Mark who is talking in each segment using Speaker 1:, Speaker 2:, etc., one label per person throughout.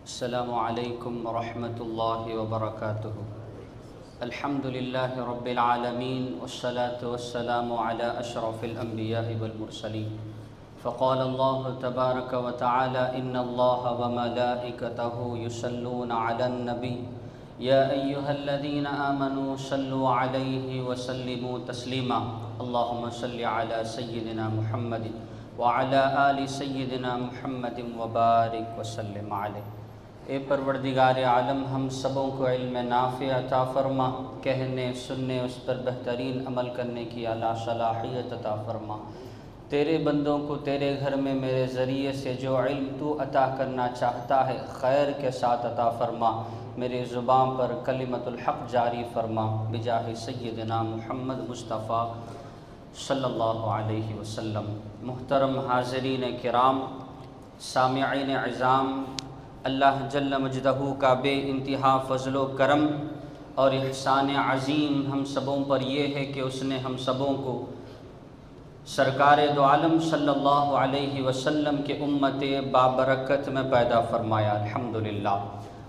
Speaker 1: السلام علیکم ورحمۃ اللہ وبرکاتہ۔ الحمد للہ رب العالمین والصلاة والسلام علی اشرف الانبیاء والمرسلین۔ فقال اللہ تبارک وتعالی ان اللہ وملائکتہ یصلون علی النبی یا ایہا الذین آمنوا صلوا علیہ وسلموا تسلیما۔ اللہم صل علی سیدنا محمد وعلی آل سیدنا محمد وبارک وسلم علیہ۔ اے پروردگار عالم، ہم سبوں کو علم نافع عطا فرما، کہنے سننے اس پر بہترین عمل کرنے کی اعلیٰ صلاحیت عطا فرما۔ تیرے بندوں کو تیرے گھر میں میرے ذریعے سے جو علم تو عطا کرنا چاہتا ہے خیر کے ساتھ عطا فرما۔ میری زبان پر کلمت الحق جاری فرما، بجاہ سیدنا محمد مصطفیٰ صلی اللہ علیہ وسلم۔ محترم حاضرین کرام، سامعین عظام، اللہ جل مجدہ کا بے انتہا فضل و کرم اور احسان عظیم ہم سبوں پر یہ ہے کہ اس نے ہم سبوں کو سرکار دو عالم صلی اللہ علیہ وسلم کے امت بابرکت میں پیدا فرمایا، الحمدللہ،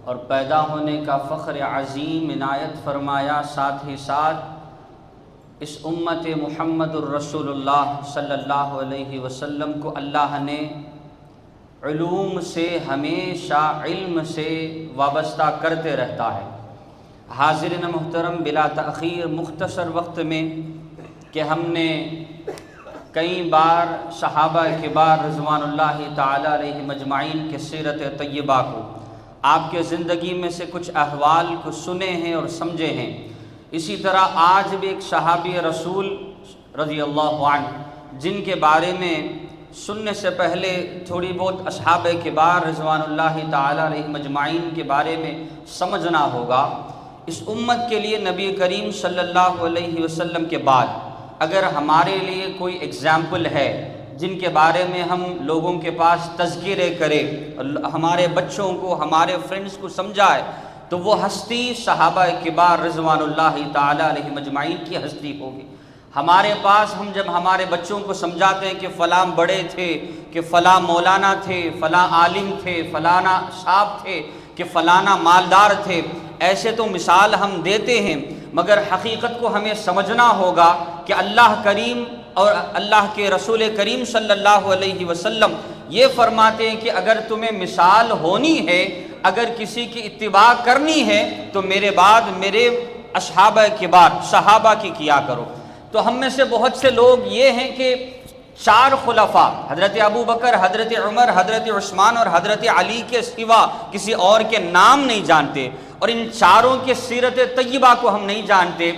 Speaker 1: اور پیدا ہونے کا فخر عظیم عنایت فرمایا۔ ساتھ ہی ساتھ اس امت محمد الرسول اللہ صلی اللہ علیہ وسلم کو اللہ نے علوم سے ہمیشہ علم سے وابستہ کرتے رہتا ہے۔ حاضرین محترم، بلا تاخیر مختصر وقت میں کہ ہم نے کئی بار صحابہ کبار رضوان اللہ تعالی علیہ مجمعین کے سیرت طیبہ کو، آپ کے زندگی میں سے کچھ احوال کو سنے ہیں اور سمجھے ہیں۔ اسی طرح آج بھی ایک صحابی رسول رضی اللہ عنہ جن کے بارے میں سننے سے پہلے تھوڑی بہت اصحاب کبار رضوان اللہ تعالی علیہ مجمعین کے بارے میں سمجھنا ہوگا۔ اس امت کے لیے نبی کریم صلی اللہ علیہ وسلم کے بعد اگر ہمارے لیے کوئی اگزامپل ہے جن کے بارے میں ہم لوگوں کے پاس تذکرے کرے، ہمارے بچوں کو، ہمارے فرینڈز کو سمجھائے، تو وہ ہستی صحابہ کبار رضوان اللہ تعالی علیہ مجمعین کی ہستی ہوگی۔ ہمارے پاس ہم جب ہمارے بچوں کو سمجھاتے ہیں کہ فلاں بڑے تھے، کہ فلاں مولانا تھے، فلاں عالم تھے، فلانا صاحب تھے، کہ فلانا مالدار تھے، ایسے تو مثال ہم دیتے ہیں، مگر حقیقت کو ہمیں سمجھنا ہوگا کہ اللہ کریم اور اللہ کے رسول کریم صلی اللہ علیہ وسلم یہ فرماتے ہیں کہ اگر تمہیں مثال ہونی ہے، اگر کسی کی اتباع کرنی ہے تو میرے بعد میرے اصحاب کبار صحابہ کی کیا کرو۔ تو ہم میں سے بہت سے لوگ یہ ہیں کہ چار خلفاء حضرت ابو بکر، حضرت عمر، حضرت عثمان اور حضرت علی کے سوا کسی اور کے نام نہیں جانتے، اور ان چاروں کے سیرت طیبہ کو ہم نہیں جانتے،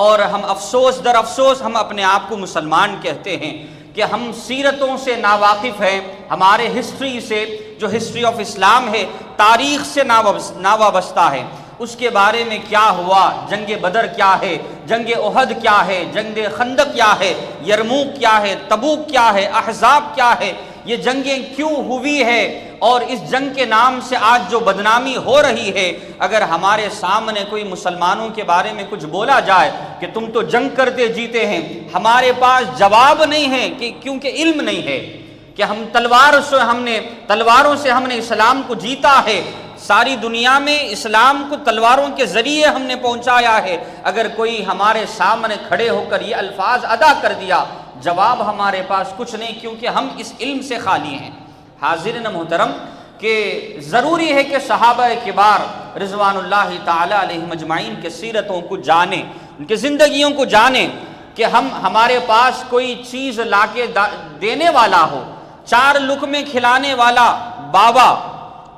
Speaker 1: اور ہم افسوس در افسوس ہم اپنے آپ کو مسلمان کہتے ہیں کہ ہم سیرتوں سے ناواقف ہیں، ہمارے ہسٹری سے، جو ہسٹری آف اسلام ہے، تاریخ سے ناوابستہ ہے۔ اس کے بارے میں کیا ہوا، جنگ بدر کیا ہے، جنگ احد کیا ہے، جنگ خندق کیا ہے، یرموک کیا ہے، تبوک کیا ہے، احزاب کیا ہے، یہ جنگیں کیوں ہوئی ہے، اور اس جنگ کے نام سے آج جو بدنامی ہو رہی ہے، اگر ہمارے سامنے کوئی مسلمانوں کے بارے میں کچھ بولا جائے کہ تم تو جنگ کرتے جیتے ہیں، ہمارے پاس جواب نہیں ہے، کہ کیونکہ علم نہیں ہے کہ ہم تلواروں سے ہم نے اسلام کو جیتا ہے، ساری دنیا میں اسلام کو تلواروں کے ذریعے ہم نے پہنچایا ہے۔ اگر کوئی ہمارے سامنے کھڑے ہو کر یہ الفاظ ادا کر دیا، جواب ہمارے پاس کچھ نہیں، کیونکہ ہم اس علم سے خالی ہیں۔ حاضرین محترم، کہ ضروری ہے کہ صحابہ کبار رضوان اللہ تعالی علیہ مجمعین کے سیرتوں کو جانیں، ان کی زندگیوں کو جانیں، کہ ہمارے پاس کوئی چیز لا کے دینے والا ہو، چار لقمے کھلانے والا بابا،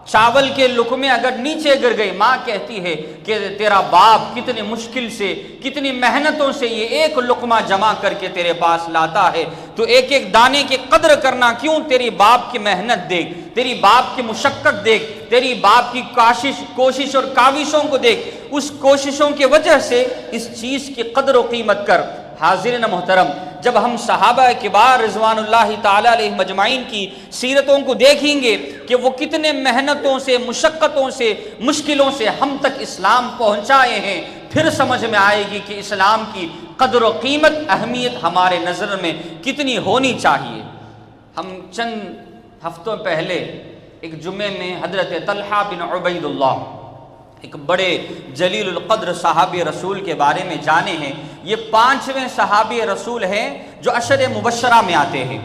Speaker 1: چاول کے لقمے اگر نیچے گر گئے، ماں کہتی ہے کہ تیرا باپ کتنے مشکل سے، کتنی محنتوں سے یہ ایک لقمہ جمع کر کے تیرے پاس لاتا ہے، تو ایک ایک دانے کی قدر کرنا کیوں، تیری باپ کی محنت دیکھ، تیری باپ کی مشقت دیکھ، تیری باپ کی کوشش اور کاوشوں کو دیکھ، اس کوششوں کی وجہ سے اس چیز کی قدر و قیمت کر۔ حاضرین محترم، جب ہم صحابہ کبار رضوان اللہ تعالی علیہ مجمعین کی سیرتوں کو دیکھیں گے کہ وہ کتنے محنتوں سے، مشقتوں سے، مشکلوں سے ہم تک اسلام پہنچائے ہیں، پھر سمجھ میں آئے گی کہ اسلام کی قدر و قیمت، اہمیت ہمارے نظر میں کتنی ہونی چاہیے۔ ہم چند ہفتوں پہلے ایک جمعے میں حضرت طلحہ بن عبید اللہ، ایک بڑے جلیل القدر صحابی رسول کے بارے میں جانے ہیں۔ یہ 5ویں صحابی رسول ہیں جو عشر مبشرہ میں آتے ہیں،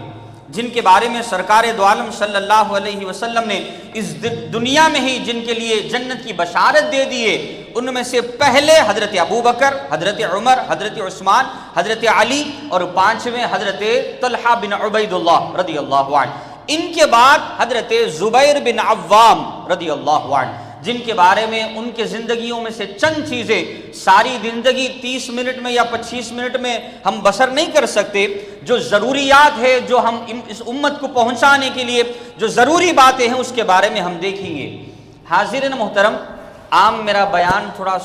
Speaker 1: جن کے بارے میں سرکار دو عالم صلی اللہ علیہ وسلم نے اس دنیا میں ہی جن کے لیے جنت کی بشارت دے دیے۔ ان میں سے پہلے حضرت ابوبکر، حضرت عمر، حضرت عثمان، حضرت علی، اور 5ویں حضرت طلحہ بن عبید اللہ رضی اللہ عنہ۔ ان کے بعد حضرت زبیر بن عوام رضی اللہ عنہ، جن کے بارے میں ان کے زندگیوں میں سے چند چیزیں، ساری زندگی 30 منٹ میں یا 25 منٹ میں ہم بسر نہیں کر سکتے، جو ضروریات ہے، جو ہم اس امت کو پہنچانے کے لیے جو ضروری باتیں ہیں، اس کے بارے میں ہم دیکھیں گے۔ حاضرین محترم، عام میرا بیان تھوڑا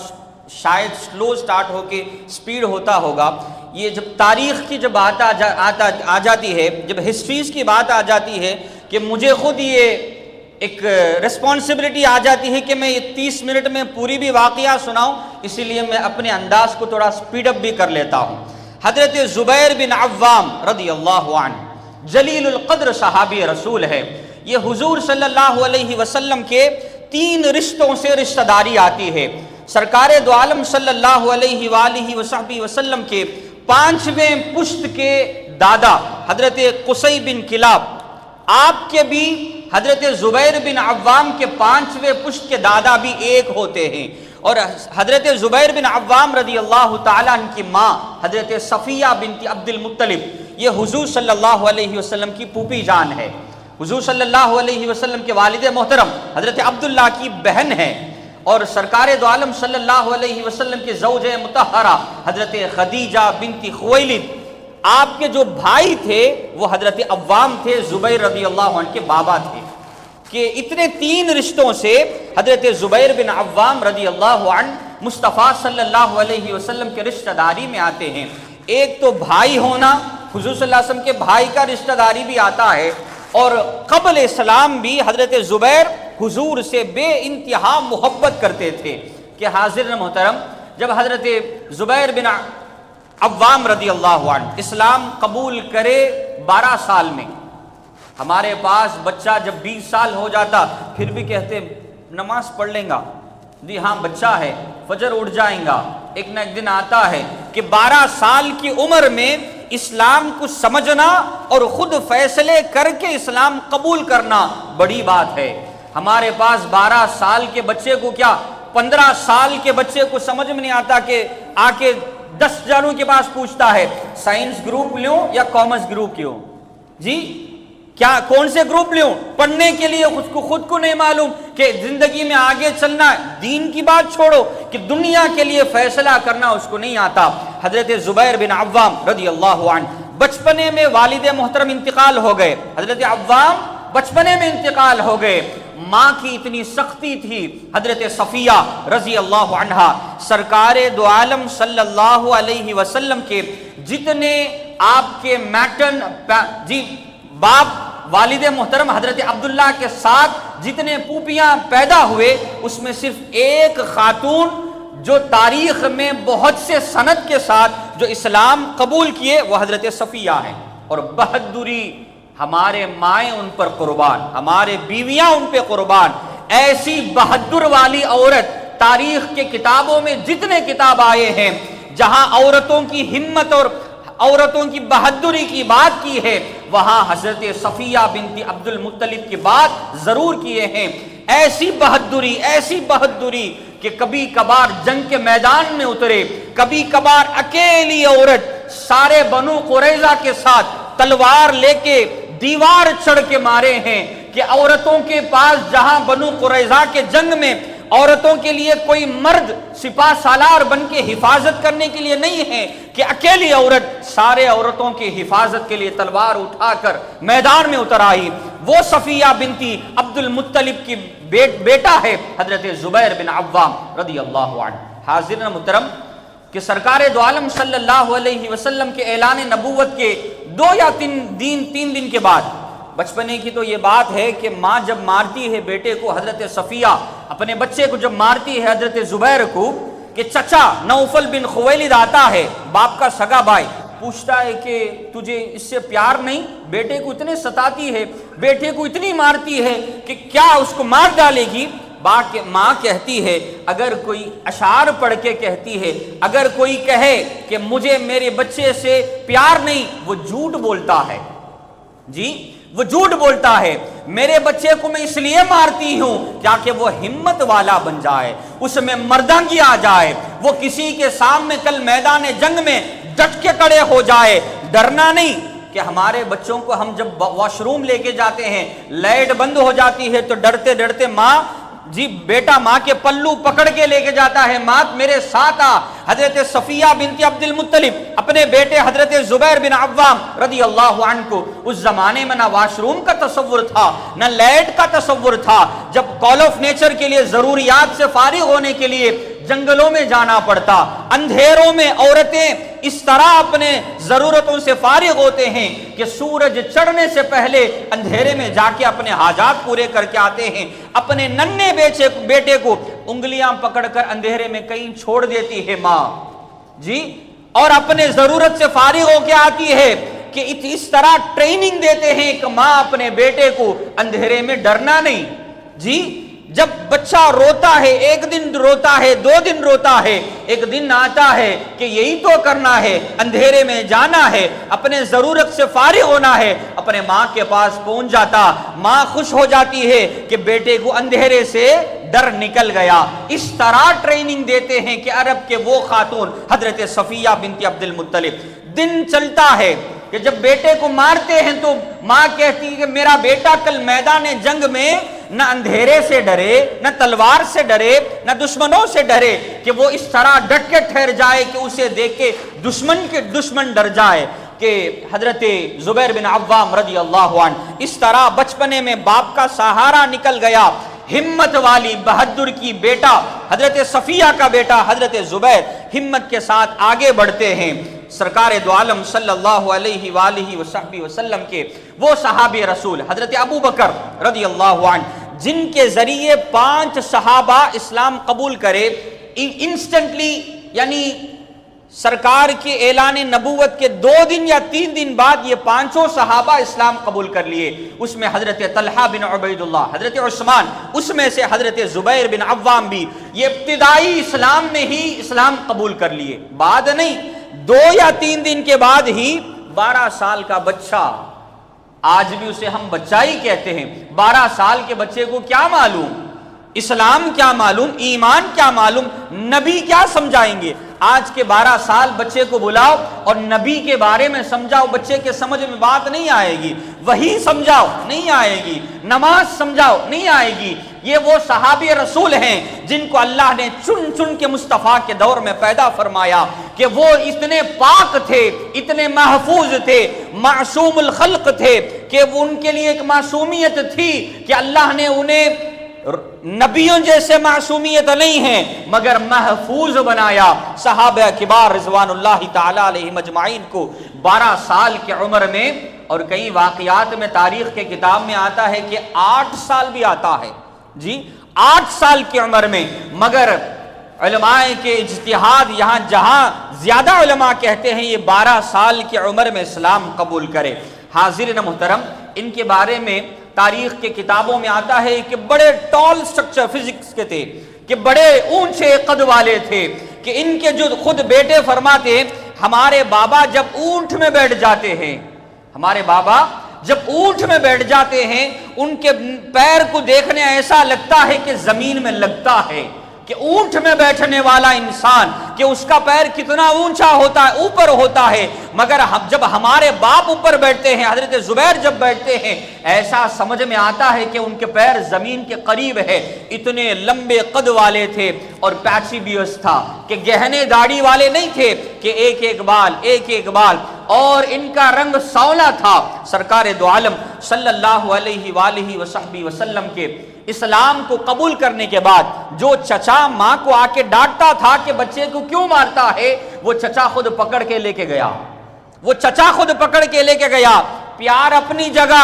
Speaker 1: شاید سلو سٹارٹ ہو کے سپیڈ ہوتا ہوگا۔ یہ جب تاریخ کی جب بات آ جاتی ہے، جب ہسٹریز کی بات آ جاتی ہے، کہ مجھے خود یہ ایک ریسپانسبلٹی آ جاتی ہے کہ میں یہ 30 منٹ میں پوری بھی واقعہ سناؤں، اسی لیے میں اپنے انداز کو تھوڑا سپیڈ اپ بھی کر لیتا ہوں۔ حضرت زبیر بن عوام رضی اللہ عنہ جلیل القدر صحابی رسول ہے۔ یہ حضور صلی اللہ علیہ وسلم کے 3 رشتوں سے رشتہ داری آتی ہے۔ سرکار دو عالم صلی اللہ علیہ وآلہ وسلم کے 5ویں پشت کے دادا حضرت قصی بن کلاب، آپ کے بھی حضرت زبیر بن عوام کے 5ویں پشت کے دادا بھی ایک ہوتے ہیں، اور حضرت زبیر بن عوام رضی اللہ تعالیٰ عنہ کی ماں حضرت صفیہ بنت عبد المطلب، یہ حضور صلی اللہ علیہ وسلم کی پھوپھی جان ہے۔ حضور صلی اللہ علیہ وسلم کے والد محترم حضرت عبداللہ کی بہن ہے، اور سرکار دو عالم صلی اللہ علیہ وسلم کے زوجہ مطہرہ حضرت خدیجہ بنت خویلد، آپ کے جو بھائی تھے وہ حضرت عوام تھے، زبیر رضی اللہ عنہ کے بابا تھے۔ کہ اتنے 3 رشتوں سے حضرت زبیر بن عوام رضی اللہ عنہ مصطفیٰ صلی اللہ علیہ وسلم کے رشتہ داری میں آتے ہیں۔ ایک تو بھائی ہونا، حضور صلی اللہ علیہ وسلم کے بھائی کا رشتہ داری بھی آتا ہے، اور قبل اسلام بھی حضرت زبیر حضور سے بے انتہا محبت کرتے تھے۔ کہ حاضر محترم، جب حضرت زبیر بن عوام رضی اللہ عنہ اسلام قبول کرے 12 سال میں، ہمارے پاس بچہ جب 20 سال ہو جاتا پھر بھی کہتے نماز پڑھ لیں گا، جی ہاں بچہ ہے، فجر اٹھ جائیں گا۔ ایک نہ ایک دن آتا ہے کہ 12 سال کی عمر میں اسلام کو سمجھنا اور خود فیصلے کر کے اسلام قبول کرنا بڑی بات ہے۔ ہمارے پاس 12 سال کے بچے کو کیا 15 سال کے بچے کو سمجھ میں نہیں آتا کہ آ کے 10 جنوں کے پاس پوچھتا ہے سائنس گروپ لوں یا کامرس گروپ کیوں، جی کیا کون سے گروپ لوں، پڑھنے کے لیے خود کو نہیں معلوم کہ زندگی میں آگے چلنا، دین کی بات چھوڑو کہ دنیا کے لیے فیصلہ کرنا اس کو نہیں آتا۔ حضرت زبیر بن عوام رضی اللہ عنہ بچپنے میں والد محترم انتقال ہو گئے، حضرت عوام بچپنے میں انتقال ہو گئے۔ ماں کی اتنی سختی تھی، حضرت صفیہ رضی اللہ عنہا سرکار دو عالم صلی اللہ علیہ وسلم کے جتنے آپ کے میٹرن باپ والد محترم حضرت عبداللہ کے ساتھ جتنے پھوپھیاں پیدا ہوئے، اس میں صرف ایک خاتون جو تاریخ میں بہت سے سند کے ساتھ جو اسلام قبول کیے وہ حضرت صفیہ ہیں۔ اور بہادری، ہمارے مائیں ان پر قربان، ہمارے بیویاں ان پہ قربان۔ ایسی بہادر والی عورت تاریخ کے کتابوں میں جتنے کتاب آئے ہیں جہاں عورتوں کی ہمت اور عورتوں کی بہادری کی بات کی ہے، وہاں حضرت صفیہ بنت عبد المطلب کی بات ضرور کیے ہیں۔ ایسی بہادری کہ کبھی کبھار جنگ کے میدان میں اترے، کبھی کبھار اکیلی عورت سارے بنو قریظہ کے ساتھ تلوار لے کے دیوار چڑھ کے مارے ہیں۔ کہ عورتوں کے پاس جہاں بنو قریظہ کے جنگ میں عورتوں کے لیے کوئی مرد سپاہ سالار بن کے حفاظت کرنے کے لیے نہیں ہے، کہ اکیلی عورت سارے عورتوں کی حفاظت کے لیے تلوار اٹھا کر میدان میں اتر آئی۔ وہ صفیہ بنتی عبد المطلب کی بیٹا ہے حضرت زبیر بن عوام رضی اللہ عنہ۔ حاضرین محترم، کہ سرکار دو عالم صلی اللہ علیہ وسلم کے اعلان نبوت کے 2 یا 3 دن کے بعد، بچپنے کی تو یہ بات ہے کہ ماں جب مارتی ہے بیٹے کو، حضرت صفیہ اپنے بچے کو جب مارتی ہے حضرت زبیر کو، کہ چچا نوفل بن خویلد آتا ہے، باپ کا سگا بھائی،
Speaker 2: پوچھتا ہے کہ تجھے اس سے پیار نہیں؟ بیٹے کو اتنے ستاتی ہے، بیٹے کو اتنی مارتی ہے کہ کیا اس کو مار ڈالے گی؟ ماں کہتی ہے، اگر کوئی اشعار پڑھ کے کہتی ہے، اگر کوئی کہے کہ مجھے میرے بچے سے پیار نہیں، وہ جھوٹ بولتا ہے، جی وہ جھوٹ بولتا ہے۔ میرے بچے کو میں اس لیے مارتی ہوں تاکہ وہ ہمت والا بن جائے، اس میں مردانگی آ جائے، وہ کسی کے سامنے کل میدان جنگ میں ڈٹ کے کھڑے ہو جائے، ڈرنا نہیں۔ کہ ہمارے بچوں کو ہم جب واش روم لے کے جاتے ہیں، لائٹ بند ہو جاتی ہے تو ڈرتے ڈرتے ماں بیٹا ماں کے پلو پکڑ کے لے کے جاتا ہے، ماں میرے ساتھ آ۔ حضرت صفیہ بنت عبد المطلب اپنے بیٹے حضرت زبیر بن عوام رضی اللہ عنہ کو، اس زمانے میں نہ واش روم کا تصور تھا، نہ لائٹ کا تصور تھا، جب کال آف نیچر کے لیے ضروریات سے فارغ ہونے کے لیے جنگلوں میں جانا پڑتا، اندھیروں میں عورتیں اس طرح اپنے ضرورتوں سے فارغ ہوتے ہیں کہ سورج چڑھنے سے پہلے اندھیرے میں جا کے اپنے حاجات پورے کر کے آتے ہیں، اپنے ننھے بیٹے کو انگلیاں پکڑ کر اندھیرے میں کہیں چھوڑ دیتی ہے ماں، جی، اور اپنے ضرورت سے فارغ ہو کے آتی ہے کہ اس طرح ٹریننگ دیتے ہیں کہ ماں اپنے بیٹے کو اندھیرے میں ڈرنا نہیں، جی۔ جب بچہ روتا ہے، ایک دن روتا ہے، 2 دن روتا ہے، ایک دن آتا ہے کہ یہی تو کرنا ہے، اندھیرے میں جانا ہے، اپنے ضرورت سے فارغ ہونا ہے، اپنے ماں کے پاس پہنچ جاتا، ماں خوش ہو جاتی ہے کہ بیٹے کو اندھیرے سے ڈر نکل گیا۔ اس طرح ٹریننگ دیتے ہیں کہ عرب کے وہ خاتون حضرت صفیہ بنت عبد المطلب، دن چلتا ہے کہ جب بیٹے کو مارتے ہیں تو ماں کہتی ہے کہ میرا بیٹا کل میدان جنگ میں نہ اندھیرے سے ڈرے، نہ تلوار سے ڈرے، نہ دشمنوں سے ڈرے، کہ وہ اس طرح ڈٹ کے ٹھہر جائے کہ اسے دیکھ کے دشمن ڈر جائے۔ کہ حضرت زبیر بن عوام رضی اللہ عنہ اس طرح بچپنے میں باپ کا سہارا نکل گیا، ہمت والی بہادر کی بیٹا حضرت صفیہ کا بیٹا حضرت زبیر ہمت کے ساتھ آگے بڑھتے ہیں۔ سرکار دو عالم صلی اللہ علیہ وآلہ وسلم کے وہ صحابی رسول حضرت ابو بکر رضی اللہ عنہ، جن کے ذریعے 5 صحابہ اسلام قبول کرے انسٹنٹلی، یعنی سرکار کے اعلان نبوت کے 2 دن یا 3 دن بعد یہ 5 صحابہ اسلام قبول کر لیے۔ اس میں حضرت طلحہ بن عبید اللہ، حضرت عثمان، اس میں سے حضرت زبیر بن عوام بھی، یہ ابتدائی اسلام میں ہی اسلام قبول کر لیے، بعد نہیں، 2 یا 3 دن کے بعد ہی 12 سال کا بچہ، آج بھی اسے ہم بچہ ہی کہتے ہیں، 12 سال کے بچے کو کیا معلوم اسلام، کیا معلوم ایمان، کیا معلوم نبی، کیا سمجھائیں گے؟ آج کے 12 سال بچے کو بلاؤ اور نبی کے بارے میں سمجھاؤ، بچے کے سمجھ میں بات نہیں آئے گی، وحی سمجھاؤ نہیں آئے گی، نماز سمجھاؤ نہیں آئے گی۔ یہ وہ صحابی رسول ہیں جن کو اللہ نے چن چن کے مصطفیٰ کے دور میں پیدا فرمایا، کہ وہ اتنے پاک تھے، اتنے محفوظ تھے، معصوم الخلق تھے، کہ وہ ان کے لیے ایک معصومیت تھی کہ اللہ نے انہیں نبیوں جیسے معصومیت نہیں ہے مگر محفوظ بنایا۔ صحابہ کبار رضوان اللہ تعالی علیہم اجمعین کو 12 سال کی عمر میں، اور کئی واقعات میں تاریخ کے کتاب میں آتا ہے کہ 8 سال بھی آتا ہے، جی 8 سال کی عمر میں، مگر علماء کے اجتہاد یہاں جہاں زیادہ علماء کہتے ہیں یہ 12 سال کی عمر میں اسلام قبول کرے۔ حاضرین محترم، ان کے بارے میں تاریخ کے کتابوں میں آتا ہے کہ بڑے ٹال سٹرکچر فزکس کے تھے، کہ بڑے اونچے قد والے تھے، کہ ان کے جو خود بیٹے فرماتے ہیں ہمارے بابا جب اونٹ میں بیٹھ جاتے ہیں، ہمارے بابا جب اونٹ میں بیٹھ جاتے ہیں ان کے پیر کو دیکھنے ایسا لگتا ہے کہ زمین میں لگتا ہے، کہ اونٹ میں بیٹھنے والا انسان کہ اس کا پیر کتنا اونچا ہوتا ہے، اوپر ہوتا ہے، مگر جب ہمارے باپ اوپر بیٹھتے ہیں، حضرت زبیر جب بیٹھتے ہیں ایسا سمجھ میں آتا ہے کہ ان کے پیر زمین کے قریب ہے۔ اتنے لمبے قد والے تھے اور پیچی بیوس تھا، کہ گہنے داڑھی والے نہیں تھے، کہ ایک بال، اور ان کا رنگ سانولا تھا۔ سرکار دو عالم صلی اللہ علیہ وآلہ وسلم کے اسلام کو قبول کرنے کے بعد جو چچا ماں کو آ کے ڈانٹتا تھا کہ بچے کو کیوں مارتا ہے، وہ چچا خود پکڑ کے لے کے گیا، پیار اپنی جگہ،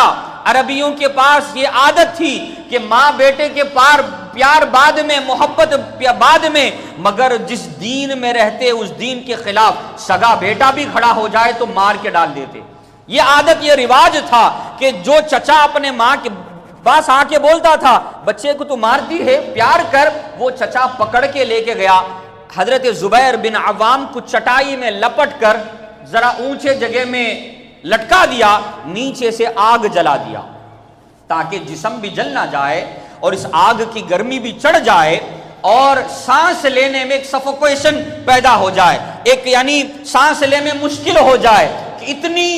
Speaker 2: عربیوں کے پاس یہ عادت تھی کہ ماں بیٹے کے پیار بعد میں، محبت بعد میں، مگر جس دین میں رہتے اس دین کے خلاف سگا بیٹا بھی کھڑا ہو جائے تو مار کے ڈال دیتے۔ یہ عادت، یہ رواج تھا کہ جو چچا اپنے ماں کے پاس آ کے بولتا تھا بچے کو تو مارتی ہے، پیار کر، وہ چچا پکڑ کے لے کے گیا، حضرت زبیر بن عوام کو چٹائی میں لپٹ کر ذرا اونچے جگہ میں لٹکا دیا، نیچے سے آگ جلا دیا تاکہ جسم بھی جل نہ جائے اور اس آگ کی گرمی بھی چڑھ جائے اور سانس لینے میں ایک سفوکیشن پیدا ہو جائے، ایک یعنی سانس لینے میں مشکل ہو جائے کہ اتنی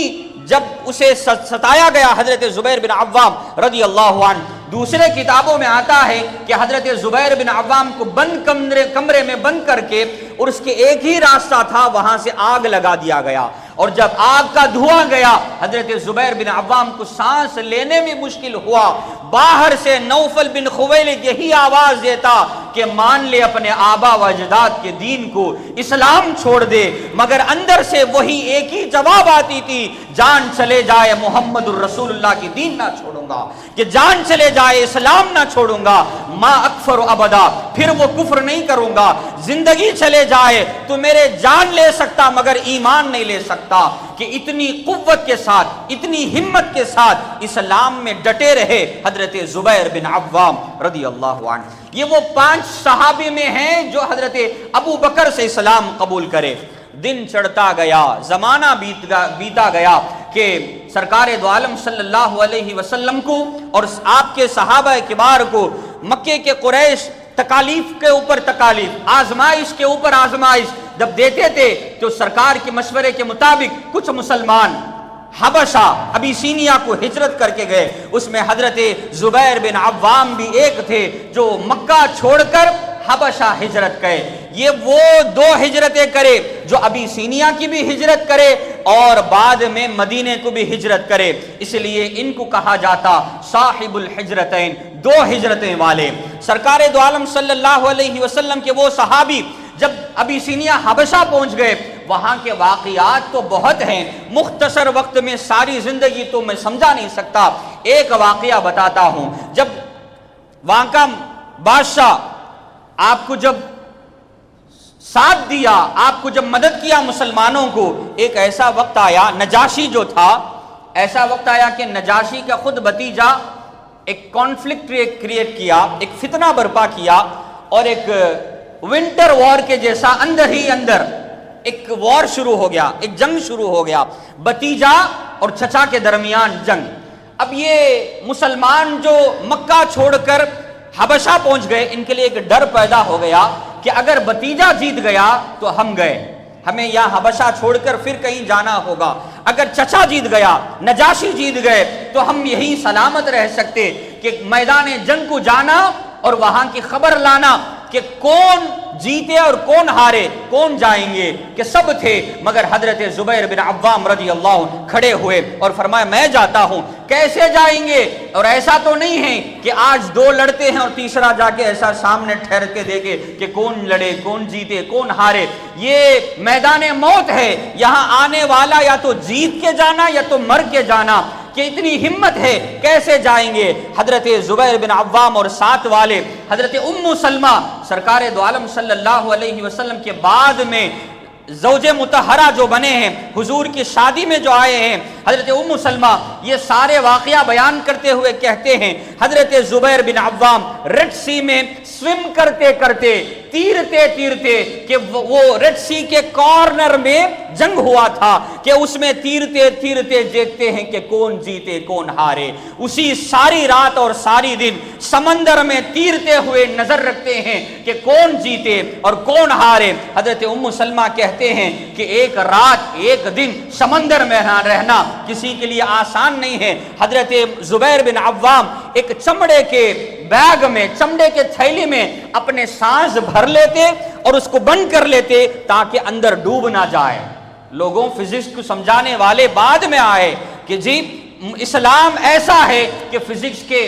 Speaker 2: جب اسے ستایا گیا حضرت زبیر بن عوام رضی اللہ عنہ۔ دوسرے کتابوں میں آتا ہے کہ حضرت زبیر بن عوام کو بند کمرے میں بند کر کے، اور اس کے ایک ہی راستہ تھا، وہاں سے آگ لگا دیا گیا، اور جب آگ کا دھواں گیا حضرت زبیر بن عوام کو سانس لینے میں مشکل ہوا۔ باہر سے نوفل بن خویلد یہی آواز دیتا کہ مان لے اپنے آبا و اجداد کے دین کو، اسلام چھوڑ دے، مگر اندر سے وہی ایک ہی جواب آتی تھی، جان چلے جائے محمد الرسول اللہ کی دین نہ چھوڑوں گا، کہ جان چلے جائے اسلام نہ چھوڑوں گا، ما اکفر ابدا، پھر وہ کفر نہیں کروں گا، زندگی چلے جائے تو میرے جان لے سکتا مگر ایمان نہیں لے سکتا۔ کہ اتنی قوت کے ساتھ، اتنی ہمت کے ساتھ اسلام میں ڈٹے رہے حضرت زبیر بن عوام رضی اللہ عنہ۔ یہ وہ 5 صحابی میں ہیں جو حضرت ابو بکر سے اسلام قبول کرے۔ دن چڑھتا گیا، زمانہ بیتا گیا کہ سرکار دو عالم صلی اللہ علیہ وسلم کو اور آپ کے صحابہ کبار کو مکے کے قریش تکالیف کے اوپر تکالیف، آزمائش کے اوپر آزمائش جب دیتے تھے تو سرکار کے مشورے کے مطابق کچھ مسلمان حبشہ ابیسینیا کو ہجرت کر کے گئے، اس میں حضرت زبیر بن عوام بھی ایک تھے جو مکہ چھوڑ کر حبشہ ہجرت گئے۔ یہ وہ 2 ہجرتیں کرے جو ابیسینیا کی بھی ہجرت کرے اور بعد میں مدینے کو بھی ہجرت کرے، اس لیے ان کو کہا جاتا صاحب الحجرتین، 2 ہجرتیں والے۔ سرکار دو عالم صلی اللہ علیہ وسلم کے وہ صحابی جب ابیسینیا حبشہ پہنچ گئے، وہاں کے واقعات تو بہت ہیں، مختصر وقت میں ساری زندگی تو میں سمجھا نہیں سکتا، ایک واقعہ بتاتا ہوں۔ جب وہاں کا بادشاہ آپ کو جب ساتھ دیا، آپ کو جب مدد کیا مسلمانوں کو، ایک ایسا وقت آیا، نجاشی جو تھا، ایسا وقت آیا کہ نجاشی کا خود بھتیجا ایک کانفلکٹ کریٹ کیا، ایک فتنہ برپا کیا، اور ایک ونٹر وار کے جیسا اندر ہی اندر ایک وار شروع ہو گیا، ایک جنگ شروع ہو گیا، بھتیجا اور چچا کے درمیان جنگ۔ اب یہ مسلمان جو مکہ چھوڑ کر حبشہ پہنچ گئے، ان کے لیے ایک ڈر پیدا ہو گیا کہ اگر بھتیجا جیت گیا تو ہم گئے، ہمیں یہاں حبشہ چھوڑ کر پھر کہیں جانا ہوگا، اگر چچا جیت گیا، نجاشی جیت گئے تو ہم یہی سلامت رہ سکتے کہ میدان جنگ کو جانا اور وہاں کی خبر لانا کہ کون جیتے اور کون ہارے، کون جائیں گے، کہ سب تھے مگر حضرت زبیر بن عوام رضی اللہ عنہ کھڑے ہوئے اور فرمایا میں جاتا ہوں۔ کیسے جائیں گے؟ اور ایسا تو نہیں ہے کہ آج 2 لڑتے ہیں اور تیسرا جا کے ایسا سامنے ٹھہر کے دیکھے کہ کون لڑے، کون جیتے، کون ہارے، یہ میدان موت ہے، یہاں آنے والا یا تو جیت کے جانا یا تو مر کے جانا، کہ اتنی ہمت ہے کیسے جائیں گے؟ حضرت زبیر بن عوام اور ساتھ والے حضرت ام سلمہ سرکار دو عالم صلی اللہ علیہ وسلم کے بعد میں زوج مطہرہ جو بنے ہیں، حضور کی شادی میں جو آئے ہیں، حضرت ام سلمہ یہ سارے واقعہ بیان کرتے ہوئے کہتے ہیں حضرت زبیر بن عوام ریڈ سی میں سوم کرتے کرتے، تیرتے تیرتے، کہ وہ ریڈ سی کے کارنر میں جنگ ہوا تھا کہ اس میں تیرتے تیرتے دیکھتے ہیں کہ کون جیتے کون ہارے، اسی ساری رات اور ساری دن سمندر میں تیرتے ہوئے نظر رکھتے ہیں کہ کون جیتے اور کون ہارے۔ حضرت ام سلمہ کہتے ہیں کہ ایک رات ایک دن سمندر میں رہنا کسی کے لیے آسان نہیں ہے۔ حضرت زبیر بن عوام ایک چمڑے کے بیگ میں، چمڑے کے تھیلی میں اپنے سانس بھر لیتے اور اس کو بند کر لیتے تاکہ اندر ڈوب نہ جائے۔ لوگوں فزکس کو سمجھانے والے بعد میں آئے کہ جی اسلام ایسا ہے کہ فزکس کے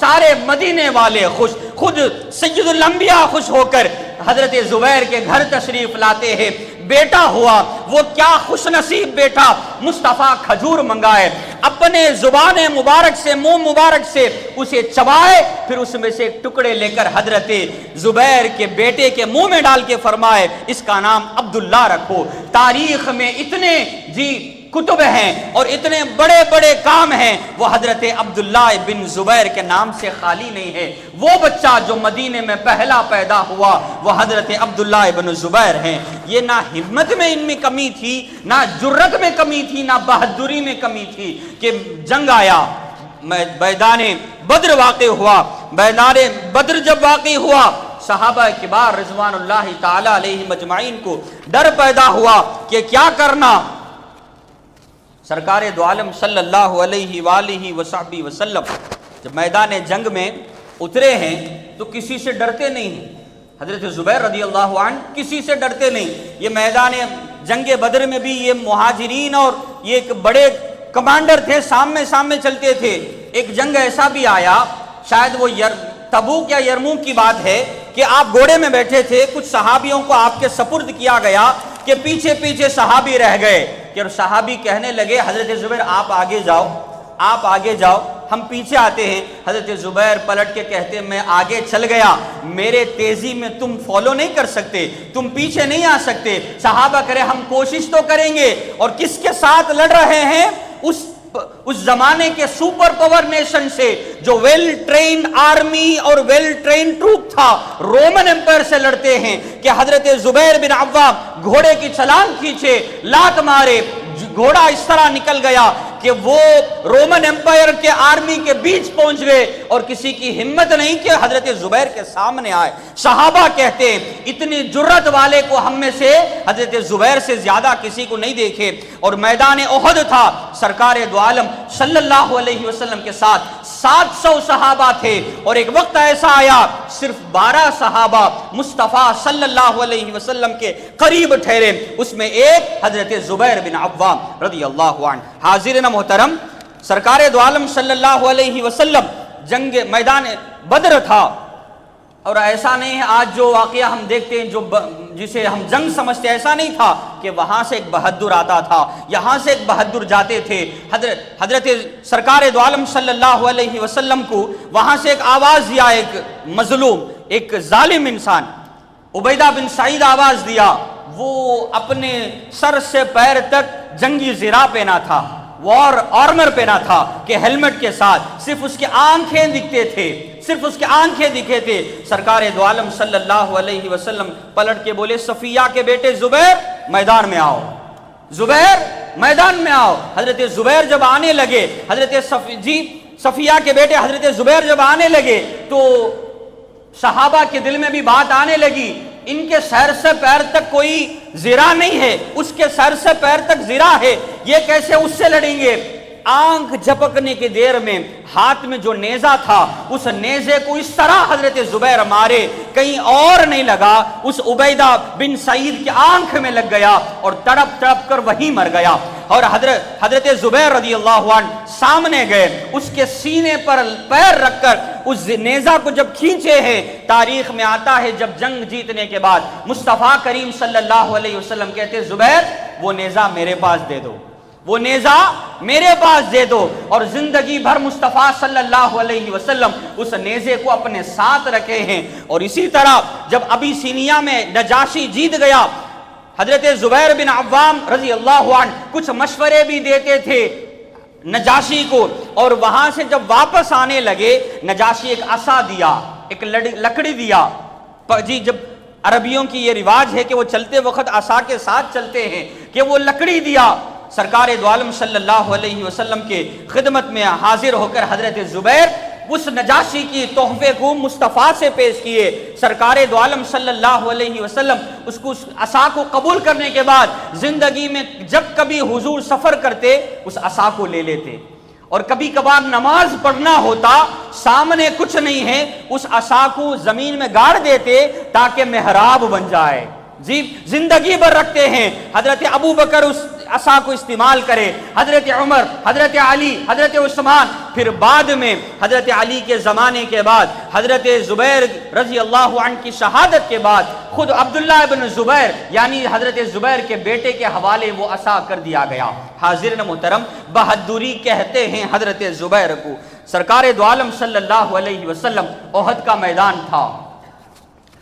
Speaker 2: سارے مدینے والے خوش، خود سید الانبیاء خوش ہو کر حضرت زبیر کے گھر تشریف لاتے ہیں۔ بیٹا ہوا، وہ کیا خوش نصیب بیٹا، مصطفیٰ کھجور منگائے، اپنے زبان مبارک سے، منہ مبارک سے اسے چبائے، پھر اس میں سے ایک ٹکڑے لے کر حضرت زبیر کے بیٹے کے منہ میں ڈال کے فرمائے اس کا نام عبداللہ رکھو۔ تاریخ میں اتنے کتب ہیں اور اتنے بڑے بڑے کام ہیں، وہ حضرت عبداللہ بن زبیر کے نام سے خالی نہیں ہے۔ وہ بچہ جو مدینے میں پہلا پیدا ہوا وہ حضرت عبداللہ بن زبیر ہیں۔ یہ نہ ہمت میں ان میں کمی تھی، نہ جرت میں کمی تھی، نہ بہادری میں کمی تھی کہ جنگ آیا، میدان بدر واقع ہوا۔ میدان بدر جب واقع ہوا، صحابہ کبار رضوان اللہ تعالی علیہم اجمعین کو ڈر پیدا ہوا کہ کیا کرنا۔ سرکار دو عالم صلی اللہ علیہ وآلہ وصحبہ وسلم جب میدان جنگ میں اترے ہیں تو کسی سے ڈرتے نہیں ہیں۔ حضرت زبیر رضی اللہ عنہ کسی سے ڈرتے نہیں۔ یہ میدان جنگ بدر میں بھی یہ مہاجرین اور یہ ایک بڑے کمانڈر تھے، سامنے چلتے تھے۔ ایک جنگ ایسا بھی آیا، شاید وہ تبوک یا یرموک کی بات ہے، کہ آپ گھوڑے میں بیٹھے تھے، کچھ صحابیوں کو آپ کے سپرد کیا گیا کہ پیچھے پیچھے صحابی رہ گئے، کہ صحابی کہنے لگے حضرت زبیر آپ آگے جاؤ، آپ آگے جاؤ، ہم پیچھے آتے ہیں۔ حضرت زبیر پلٹ کے کہتے میں آگے چل گیا، میرے تیزی میں تم فالو نہیں کر سکتے، تم پیچھے نہیں آ سکتے۔ صحابہ کرے ہم کوشش تو کریں گے، اور کس کے ساتھ لڑ رہے ہیں؟ اس زمانے کے سپر پاور نیشن سے، جو ویل ٹرینڈ آرمی اور ویل ٹرینڈ ٹروپ تھا، رومن امپائر سے لڑتے ہیں کہ حضرت زبیر بن عوام گھوڑے کی چھلانگ کھینچے، لات مارے، گھوڑا اس طرح نکل گیا کہ وہ رومن امپائر کے آرمی کے بیچ پہنچ گئے، اور کسی کی ہمت نہیں کہ حضرت زبیر کے سامنے آئے۔ صحابہ کہتے ہیں اتنی جرت والے کو ہم میں سے حضرت زبیر سے زیادہ کسی کو نہیں دیکھے۔ اور میدان احد تھا، سرکار دو عالم صلی اللہ علیہ وسلم کے ساتھ 700 صحابہ تھے، اور ایک وقت ایسا آیا صرف 12 صحابہ مصطفیٰ صلی اللہ علیہ وسلم کے قریب ٹھہرے، اس میں ایک حضرت زبیر بن عوام رضی اللہ عنہ۔ حاضرین محترم، سرکار دو عالم صلی اللہ علیہ وسلم جنگ میدان بدر تھا، اور ایسا نہیں ہے آج جو واقعہ ہم دیکھتے ہیں جسے ہم جنگ سمجھتے، ایسا نہیں تھا کہ وہاں سے ایک بہادر آتا تھا، یہاں سے ایک بہادر جاتے تھے۔ حضرت سرکار دو عالم صلی اللہ علیہ وسلم کو وہاں سے ایک آواز دیا، ایک مظلوم، ایک ظالم انسان عبیدہ بن سعید آواز دیا۔ وہ اپنے سر سے پیر تک جنگی زرہ پہنا تھا، وار آرمر پہنا تھا کہ ہیلمٹ کے ساتھ، صرف اس کے آنکھیں دکھتے تھے، صرف اس کے آنکھیں دکھے تھے۔ سرکار دو عالم صلی اللہ علیہ وسلم پلٹ کے بولے صفیہ کے بیٹے زبیر میدان میں آؤ، زبیر میدان میں آؤ۔ حضرت زبیر جب آنے لگے، صفیہ کے بیٹے حضرت زبیر جب آنے لگے تو صحابہ کے دل میں بھی بات آنے لگی، ان کے سر سے پیر تک کوئی زرہ نہیں ہے، اس کے سر سے پیر تک زرہ ہے، یہ کیسے اس سے لڑیں گے؟ آنکھ جھپکنے کی دیر میں ہاتھ میں جو نیزہ تھا، اس نیزے کو اس طرح حضرت زبیر مارے، کہیں اور نہیں لگا، اس عبیدہ بن سعید کی آنکھ میں لگ گیا اور تڑپ تڑپ کر وہیں مر گیا۔ اور حضرت زبیر رضی اللہ عنہ سامنے گئے، اس کے سینے پر پیر رکھ کر اس نیزہ کو جب کھینچے ہیں، تاریخ میں آتا ہے جب جنگ جیتنے کے بعد مصطفیٰ کریم صلی اللہ علیہ وسلم کہتے زبیر وہ نیزہ میرے پاس دے دو، وہ نیزہ میرے پاس دے دو، اور زندگی بھر مصطفیٰ صلی اللہ علیہ وسلم اس نیزے کو اپنے ساتھ رکھے ہیں۔ اور اسی طرح جب ابیسینیا میں نجاشی جیت گیا، حضرت زبیر بن عوام رضی اللہ عنہ کچھ مشورے بھی دیتے تھے نجاشی کو، اور وہاں سے جب واپس آنے لگے نجاشی ایک عصا دیا، ایک لکڑی دیا۔ جب عربیوں کی یہ رواج ہے کہ وہ چلتے وقت عصا کے ساتھ چلتے ہیں، کہ وہ لکڑی دیا۔ سرکار دو عالم صلی اللہ علیہ وسلم کے خدمت میں حاضر ہو کر حضرت زبیر اس نجاشی کی تحفے کو مصطفیٰ سے پیش کیے۔ سرکار دو عالم صلی اللہ علیہ وسلم اس عصا کو قبول کرنے کے بعد زندگی میں جب کبھی حضور سفر کرتے اس عصا کو لے لیتے، اور کبھی کبھار نماز پڑھنا ہوتا، سامنے کچھ نہیں ہے، اس عصا کو زمین میں گاڑ دیتے تاکہ محراب بن جائے۔ زندگی بھر رکھتے ہیں۔ حضرت ابو بکر عصا کو استعمال کرے، حضرت عمر، حضرت علی، حضرت عثمان، پھر بعد میں حضرت علی کے زمانے کے بعد حضرت زبیر رضی اللہ عنہ کی شہادت کے بعد خود عبداللہ ابن زبیر یعنی حضرت زبیر کے بیٹے کے حوالے وہ عصا کر دیا گیا۔ حاضرین محترم، بہادری کہتے ہیں حضرت زبیر کو۔ سرکار دو عالم صلی اللہ علیہ وسلم احد کا میدان تھا،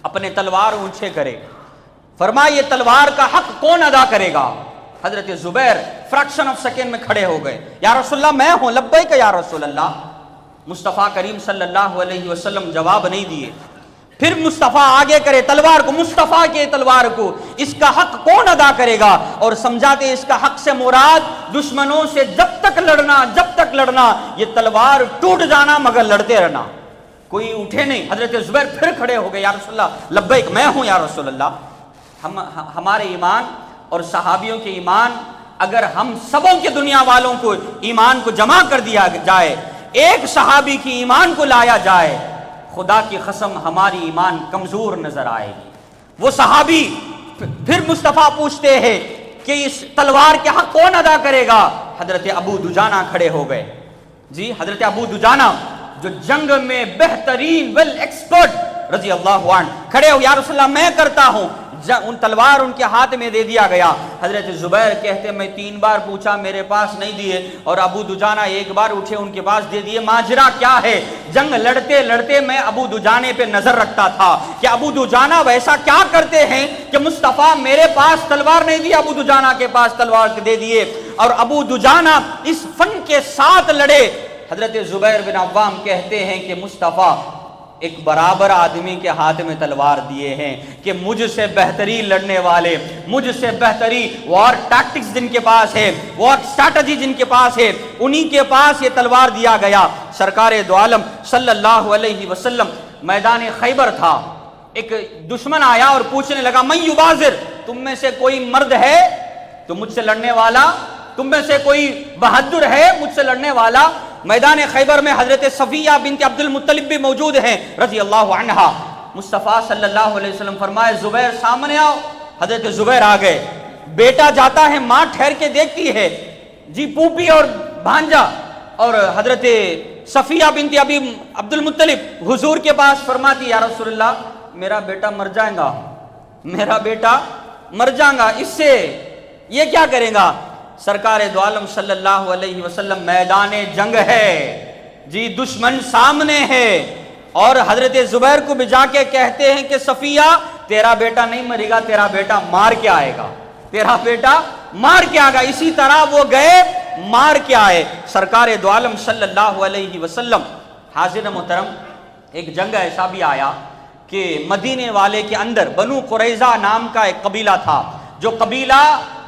Speaker 2: اپنے تلوار اونچے کرے، فرمایا یہ تلوار کا حق کون ادا کرے گا؟ حضرت زبیر فریکشن آف سیکنڈ میں کھڑے ہو گئے، یا رسول اللہ میں ہوں، لبیک یا رسول اللہ۔ مصطفیٰ کریم صلی اللہ علیہ وسلم جواب نہیں دیے۔ پھر مصطفیٰ آگے کرے تلوار کو، مصطفیٰ کے تلوار کو، اس کا حق کون ادا کرے گا؟ اور سمجھاتے اس کا حق سے مراد دشمنوں سے جب تک لڑنا، یہ تلوار ٹوٹ جانا مگر لڑتے رہنا، کوئی اٹھے نہیں۔ حضرت زبیر پھر کھڑے ہو گئے، یا رسول اللہ لبیک میں ہوں یا رسول اللہ۔ ہمارے ایمان اور صحابیوں کے ایمان، اگر ہم سبوں کے دنیا والوں کو ایمان کو جمع کر دیا جائے، ایک صحابی کی ایمان کو لایا جائے، خدا کی قسم ہماری ایمان کمزور نظر آئے گی۔ وہ صحابی پھر مصطفیٰ پوچھتے ہیں کہ اس تلوار کے حق کون ادا کرے گا؟ حضرت ابو دجانہ کھڑے ہو گئے، جی حضرت ابو دجانہ جو جنگ میں بہترین ویل ایکسپرٹ رضی اللہ عنہ کھڑے ہو، یا رسول اللہ میں کرتا ہوں۔ ان تلوار ان کے ہاتھ میں دے دیا گیا۔ حضرت زبیر کہتے میں 3 بار پوچھا میرے پاس نہیں دیے، اور ابو دجانہ 1 بار اٹھے ان کے پاس دے دیے۔ ماجرا کیا ہے؟ جنگ لڑتے لڑتے میں ابو دجانے پہ نظر رکھتا تھا کہ ابو دجانہ ویسا کیا کرتے ہیں کہ مصطفیٰ میرے پاس تلوار نہیں دی، ابو دجانہ کے پاس تلوار دے دیے، اور ابو دجانہ اس فن کے ساتھ لڑے۔ حضرت زبیر بن عوام کہتے ہیں کہ مصطفیٰ ایک برابر آدمی کے ہاتھ میں تلوار دیے ہیں کہ مجھ سے بہترین لڑنے والے، مجھ سے بہترین وار ٹیکٹکس جن کے پاس ہے، وار اسٹریٹجی جن کے پاس ہے، انہی کے پاس یہ تلوار دیا گیا۔ سرکار دو عالم صلی اللہ علیہ وسلم میدان خیبر تھا، ایک دشمن آیا اور پوچھنے لگا من یبازر، تم میں سے کوئی مرد ہے تو مجھ سے لڑنے والا، تم میں سے کوئی بہادر ہے مجھ سے لڑنے والا؟ میدان خیبر میں حضرت صفیہ بنت عبد المطلب بھی موجود ہیں رضی اللہ عنہا۔ مصطفیٰ صلی اللہ علیہ وسلم فرمائے زبیر سامنے آؤ۔ حضرت زبیر آ گئے، بیٹا جاتا ہے، ماں ٹھہر کے دیکھتی ہے، جی پوپی اور بھانجا، اور حضرت صفیہ بنت ابی عبد المطلب حضور کے پاس فرماتی یا رسول اللہ میرا بیٹا مر جائے گا، میرا بیٹا مر جائے گا، اس سے یہ کیا کرے گا؟ سرکار دو عالم صلی اللہ علیہ وسلم میدان جنگ ہے، جی دشمن سامنے ہے، اور حضرت زبیر کو بجا کے کہتے ہیں کہ صفیہ تیرا بیٹا نہیں مرے گا، تیرا بیٹا مار کے آئے گا، تیرا بیٹا مار کے آئے گا۔ اسی طرح وہ گئے مار کے آئے سرکار دو عالم صلی اللہ علیہ وسلم۔ حاضر محترم، ایک جنگ ایسا بھی آیا کہ مدینے والے کے اندر بنو قریظہ نام کا ایک قبیلہ تھا، جو قبیلہ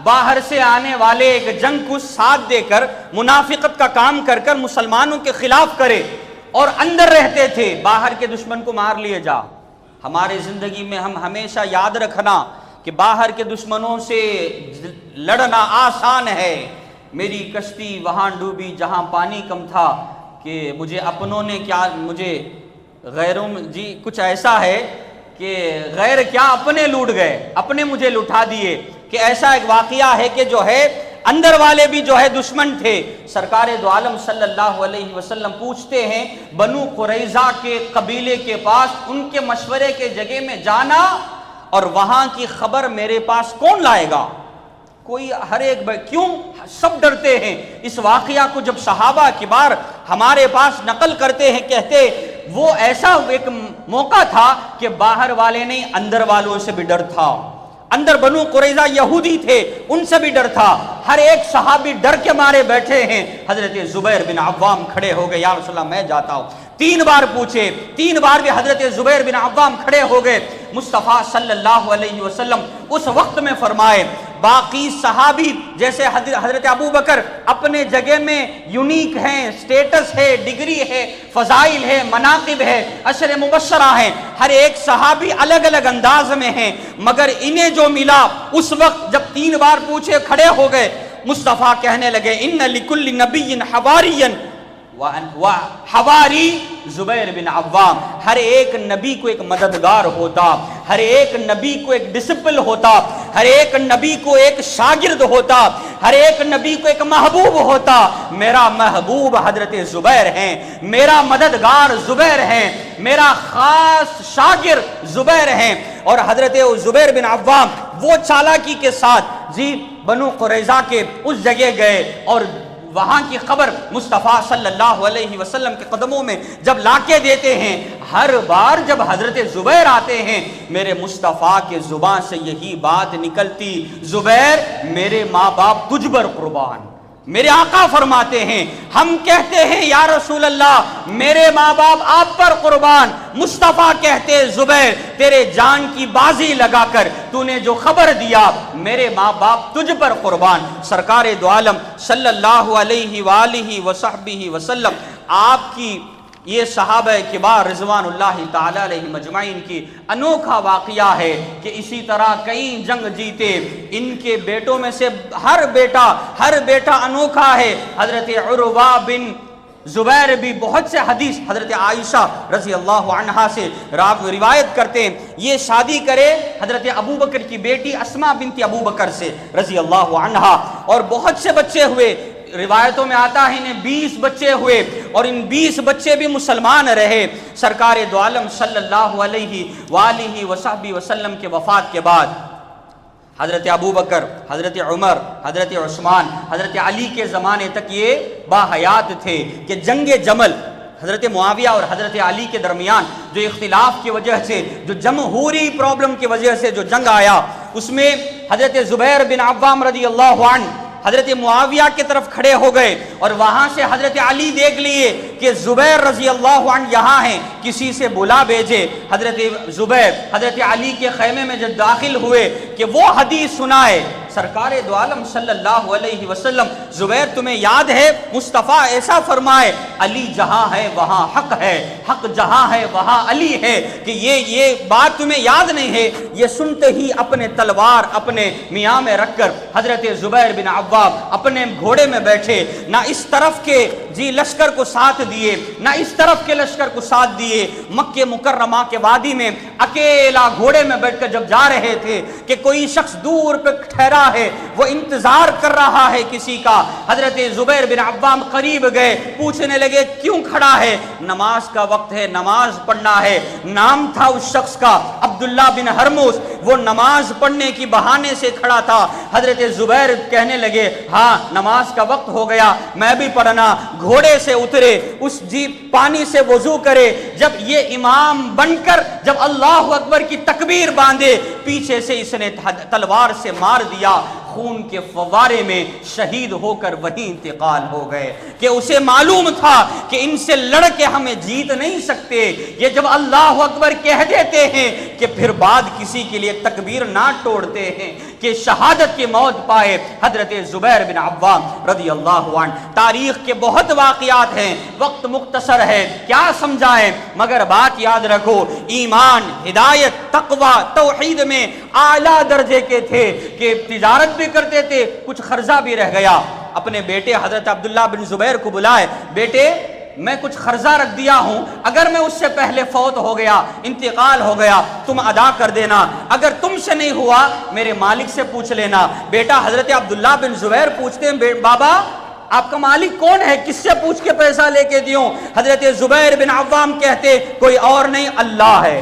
Speaker 2: باہر سے آنے والے ایک جنگ کو ساتھ دے کر منافقت کا کام کر کر مسلمانوں کے خلاف کرے، اور اندر رہتے تھے باہر کے دشمن کو مار لیے جا۔ ہمارے زندگی میں ہم ہمیشہ یاد رکھنا کہ باہر کے دشمنوں سے لڑنا آسان ہے۔ میری کشتی وہاں ڈوبی جہاں پانی کم تھا، کہ مجھے اپنوں نے کیا، مجھے غیروں، جی کچھ ایسا ہے کہ غیر کیا اپنے لوٹ گئے، اپنے مجھے لٹا دیے، کہ ایسا ایک واقعہ ہے کہ جو ہے اندر والے بھی جو ہے دشمن تھے۔ سرکار دو عالم صلی اللہ علیہ وسلم پوچھتے ہیں بنو قریظہ کے قبیلے کے پاس ان کے مشورے کے جگہ میں جانا اور وہاں کی خبر میرے پاس کون لائے گا؟ کوئی ہر ایک کیوں سب ڈرتے ہیں۔ اس واقعہ کو جب صحابہ کبار ہمارے پاس نقل کرتے ہیں، کہتے وہ ایسا ایک موقع تھا کہ باہر والے نہیں اندر والوں سے بھی ڈر تھا، اندر بنو قریظہ یہودی تھے ان سے بھی ڈر تھا، ہر ایک صحابی ڈر کے مارے بیٹھے ہیں۔ حضرت زبیر بن عوام کھڑے ہو گئے، یا رسول اللہ میں جاتا ہوں۔ 3 بار پوچھے، 3 بار بھی حضرت زبیر بن عوام کھڑے ہو گئے۔ مصطفیٰ صلی اللہ علیہ وسلم اس وقت میں فرمائے باقی صحابی جیسے حضرت ابو بکر اپنے جگہ میں یونیک ہیں، سٹیٹس ہے، ڈگری ہے، فضائل ہے، مناقب ہے، عشر مبشرہ ہیں، ہر ایک صحابی الگ الگ انداز میں ہیں، مگر انہیں جو ملا اس وقت جب 3 بار پوچھے کھڑے ہو گئے، مصطفیٰ کہنے لگے ان لکل نبی حواریًا حواری زبیر بن عوام، ہر ایک نبی کو ایک مددگار ہوتا، ہر ایک نبی کو ایک ڈسپل ہوتا، ہر ایک نبی کو ایک شاگرد ہوتا، ہر ایک نبی کو ایک محبوب ہوتا۔ میرا محبوب حضرت زبیر ہیں، میرا مددگار زبیر ہیں، میرا خاص شاگرد زبیر ہیں۔ اور حضرت زبیر بن عوام وہ چالاکی کے ساتھ بنو قریظہ کے اس جگہ گئے اور وہاں کی خبر مصطفیٰ صلی اللہ علیہ وسلم کے قدموں میں جب لا کے دیتے ہیں، ہر بار جب حضرت زبیر آتے ہیں میرے مصطفیٰ کے زبان سے یہی بات نکلتی، زبیر میرے ماں باپ تجھ پر قربان۔ میرے آقا فرماتے ہیں، ہم کہتے ہیں یا رسول اللہ میرے ماں باپ آپ پر قربان، مصطفیٰ کہتے زبیر تیرے جان کی بازی لگا کر تو نے جو خبر دیا میرے ماں باپ تجھ پر قربان۔ سرکار دو عالم صلی اللہ علیہ وآلہ وصحبہ وسلم آپ کی یہ صحابہ کبار رضوان اللہ تعالی علیہ مجمعین کی انوکھا واقعہ ہے کہ اسی طرح کئی جنگ جیتے، ان کے بیٹوں میں سے ہر بیٹا انوکھا ہے۔ حضرت عروہ بن زبیر بھی بہت سے حدیث حضرت عائشہ رضی اللہ عنہا سے روایت کرتے ہیں، یہ شادی کرے حضرت ابو بکر کی بیٹی اسماء بنت ابو بکر سے رضی اللہ عنہا، اور بہت سے بچے ہوئے، روایتوں میں آتا ہے انہیں 20 بچے ہوئے اور ان 20 بچے بھی مسلمان رہے۔ سرکار دو عالم صلی اللہ علیہ وآلہ وصحبہ وسلم کے وفات کے بعد حضرت ابو بکر، حضرت عمر، حضرت عثمان، حضرت علی کے زمانے تک یہ باحیات تھے کہ جنگ جمل حضرت معاویہ اور حضرت علی کے درمیان جو اختلاف کی وجہ سے، جو جمہوری پرابلم کی وجہ سے جو جنگ آیا، اس میں حضرت زبیر بن عوام رضی اللہ عنہ حضرت معاویہ کی طرف کھڑے ہو گئے اور وہاں سے حضرت علی دیکھ لیے کہ زبیر رضی اللہ عنہ یہاں ہیں، کسی سے بلا بھیجے۔ حضرت زبیر حضرت علی کے خیمے میں جب داخل ہوئے کہ وہ حدیث سنائے، سرکار دو عالم صلی اللہ علیہ وسلم، زبیر تمہیں یاد ہے مصطفیٰ ایسا فرمائے علی جہاں ہے وہاں حق ہے، حق جہاں ہے وہاں علی ہے، کہ یہ بات تمہیں یاد نہیں ہے؟ یہ سنتے ہی اپنے تلوار اپنے میاں میں رکھ کر حضرت زبیر بن عوام اپنے گھوڑے میں بیٹھے، نہ اس طرف کے لشکر کو ساتھ دیے نہ اس طرف کے لشکر کو ساتھ دیے، مکہ مکرمہ کے وادی میں اکیلا گھوڑے میں بیٹھ کر جب جا رہے تھے کہ کوئی شخص دور پہ ٹھہرا ہے، وہ انتظار کر رہا ہے کسی کا، حضرت زبیر بن عوام قریب گئے، پوچھنے لگے کیوں کھڑا ہے؟ نماز کا وقت ہے، نماز پڑھنا ہے۔ نام تھا اس شخص کا عبداللہ بن حرموس، وہ نماز پڑھنے کی بہانے سے کھڑا تھا۔ حضرت زبیر کہنے لگے ہاں نماز کا وقت ہو گیا، میں بھی پڑھنا۔ گھوڑے سے اترے، اس پانی سے وضو کرے، جب یہ امام بن کر جب اللہ اکبر کی تکبیر باندھے، پیچھے سے اس نے تلوار سے مار دیا، خون کے فوارے میں شہید ہو کر وہیں انتقال ہو گئے۔ کہ اسے معلوم تھا کہ ان سے لڑ کے ہمیں جیت نہیں سکتے، یہ جب اللہ اکبر کہہ دیتے ہیں کہ پھر بعد کسی کے لیے تکبیر نہ توڑتے ہیں کہ شہادت کی موت پائے حضرت زبیر بن عوام رضی اللہ عنہ۔ تاریخ کے بہت واقعات ہیں، وقت مختصر ہے، کیا سمجھائیں، مگر بات یاد رکھو، ایمان، ہدایت، تقوی، توحید میں اعلیٰ درجے کے تھے کہ تجارت بھی کرتے تھے، کچھ قرضہ بھی رہ گیا، اپنے بیٹے حضرت عبداللہ بن زبیر کو بلائے، بیٹے میں کچھ قرضہ رکھ دیا ہوں، اگر میں اس سے پہلے فوت ہو گیا، انتقال ہو گیا، تم ادا کر دینا، اگر تم سے نہیں ہوا میرے مالک سے پوچھ لینا۔ بیٹا حضرت عبداللہ بن زبیر پوچھتے ہیں بابا آپ کا مالک کون ہے، کس سے پوچھ کے پیسہ لے کے دیوں؟ حضرت زبیر بن عوام کہتے کوئی اور نہیں، اللہ ہے،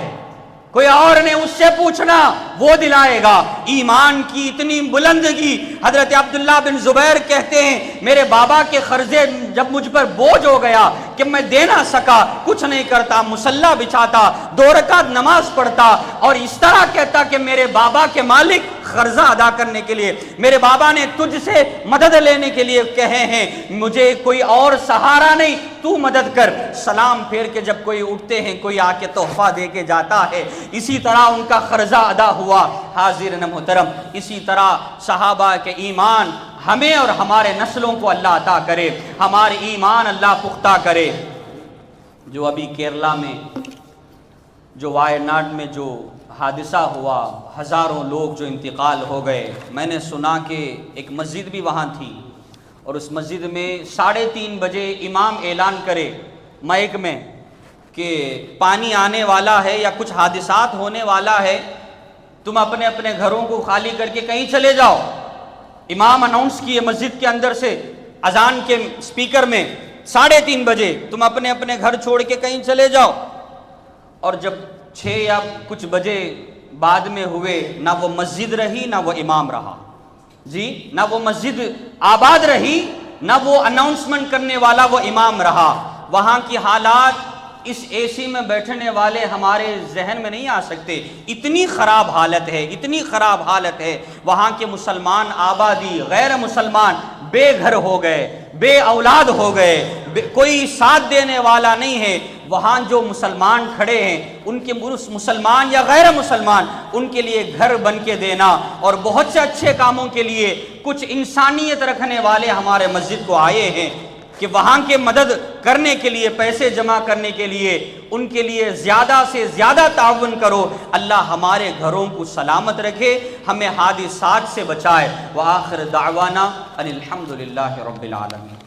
Speaker 2: کوئی اور نے، اس سے پوچھنا وہ دلائے گا۔ ایمان کی اتنی بلندگی، حضرت عبداللہ بن زبیر کہتے ہیں میرے بابا کے قرضے جب مجھ پر بوجھ ہو گیا کہ میں دے نہ سکا، کچھ نہیں کرتا، مصلی بچھاتا، 2 رکعت نماز پڑھتا اور اس طرح کہتا کہ میرے بابا کے مالک قرضہ ادا کرنے کے لیے میرے بابا نے تجھ سے مدد لینے کے لیے کہے ہیں، مجھے کوئی اور سہارا نہیں، تو مدد کر۔ سلام پھیر کے جب کوئی اٹھتے ہیں، کوئی آ کے تحفہ دے کے جاتا ہے، اسی طرح ان کا قرضہ ادا ہوا۔ حاضرین محترم، اسی طرح صحابہ کے ایمان ہمیں اور ہمارے نسلوں کو اللہ عطا کرے، ہمارے ایمان اللہ پختہ کرے۔ جو ابھی کیرلا میں جو وائناڈ میں جو حادثہ ہوا، ہزاروں لوگ جو انتقال ہو گئے، میں نے سنا کہ ایک مسجد بھی وہاں تھی اور اس مسجد میں 3:30 بجے امام اعلان کرے مائک میں کہ پانی آنے والا ہے یا کچھ حادثات ہونے والا ہے، تم اپنے اپنے گھروں کو خالی کر کے کہیں چلے جاؤ. امام اناؤنس کیے مسجد کے اندر سے اذان کے سپیکر میں 3:30 بجے تم اپنے اپنے گھر چھوڑ کے کہیں چلے جاؤ. اور جب 6 یا کچھ بجے بعد میں ہوئے، نہ وہ مسجد رہی نہ وہ امام رہا جی، نہ وہ مسجد آباد رہی نہ وہ اناؤنسمنٹ کرنے والا وہ امام رہا. وہاں کی حالات اس اے سی میں بیٹھنے والے ہمارے ذہن میں نہیں آ سکتے. اتنی خراب حالت ہے، اتنی خراب حالت ہے. وہاں کے مسلمان آبادی، غیر مسلمان بے گھر ہو گئے، بے اولاد ہو گئے، کوئی ساتھ دینے والا نہیں ہے. وہاں جو مسلمان کھڑے ہیں ان کے مسلمان یا غیر مسلمان ان کے لیے گھر بن کے دینا اور بہت سے اچھے کاموں کے لیے کچھ انسانیت رکھنے والے ہمارے مسجد کو آئے ہیں کہ وہاں کے مدد کرنے کے لیے، پیسے جمع کرنے کے لیے ان کے لیے زیادہ سے زیادہ تعاون کرو. اللہ ہمارے گھروں کو سلامت رکھے، ہمیں حادثات سے بچائے. وآخر دعوانا ان الحمد للہ رب العالمین.